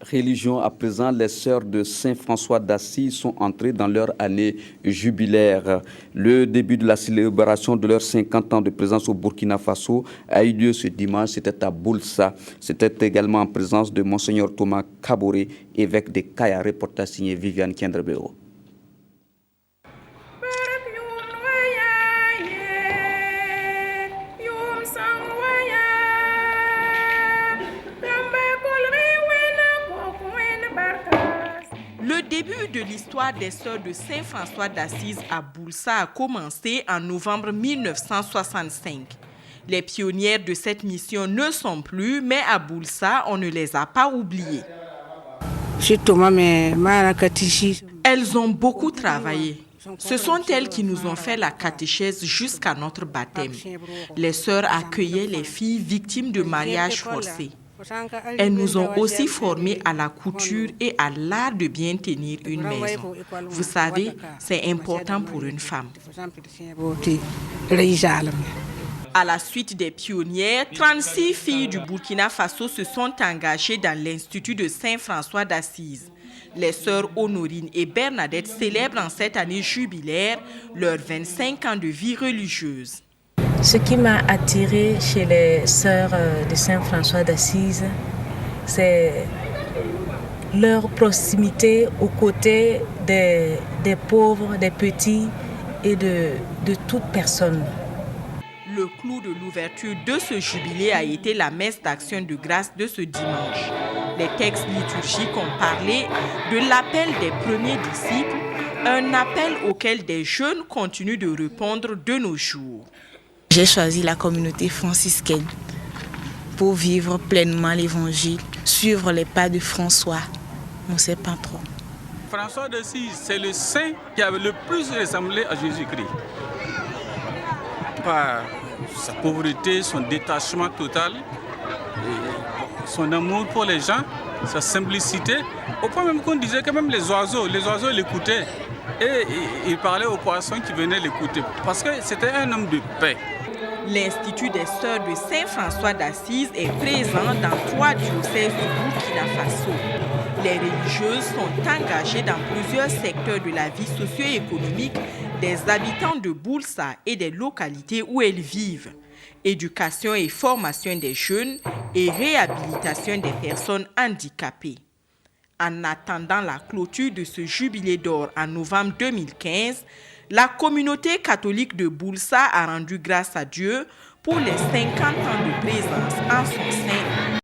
Religion à présent, les sœurs de Saint-François d'Assise sont entrées dans leur année jubilaire. Le début de la célébration de leurs 50 ans de présence au Burkina Faso a eu lieu ce dimanche, c'était à Boulssa. C'était également en présence de Monseigneur Thomas Kaboré, évêque de Kaya, reportage signé Viviane Kendrebeo. Le début de l'histoire des sœurs de Saint-François d'Assise à Boulssa a commencé en novembre 1965. Les pionnières de cette mission ne sont plus, mais à Boulssa, on ne les a pas oubliées. Elles ont beaucoup travaillé. Ce sont elles qui nous ont fait la catéchèse jusqu'à notre baptême. Les sœurs accueillaient les filles victimes de mariages forcés. Elles nous ont aussi formés à la couture et à l'art de bien tenir une maison. Vous savez, c'est important pour une femme. À la suite des pionnières, 36 filles du Burkina Faso se sont engagées dans l'Institut de Saint-François d'Assise. Les sœurs Honorine et Bernadette célèbrent en cette année jubilaire leurs 25 ans de vie religieuse. Ce qui m'a attirée chez les sœurs de Saint-François d'Assise, c'est leur proximité aux côtés des pauvres, des petits et de toute personne. Le clou de l'ouverture de ce jubilé a été la messe d'action de grâce de ce dimanche. Les textes liturgiques ont parlé de l'appel des premiers disciples, un appel auquel des jeunes continuent de répondre de nos jours. J'ai choisi la communauté franciscaine pour vivre pleinement l'évangile, suivre les pas de François, mon saint patron. François d'Assise, c'est le saint qui avait le plus ressemblé à Jésus-Christ. Par sa pauvreté, son détachement total, et son amour pour les gens, sa simplicité, au point même qu'on disait que même les oiseaux l'écoutaient. Et il parlait aux poissons qui venaient l'écouter, parce que c'était un homme de paix. L'Institut des Sœurs de Saint-François d'Assise est présent dans 3 diocèses du Burkina Faso. Les religieuses sont engagées dans plusieurs secteurs de la vie socio-économique des habitants de Boulssa et des localités où elles vivent. Éducation et formation des jeunes et réhabilitation des personnes handicapées. En attendant la clôture de ce jubilé d'or en novembre 2015, la communauté catholique de Boulssa a rendu grâce à Dieu pour les 50 ans de présence en son sein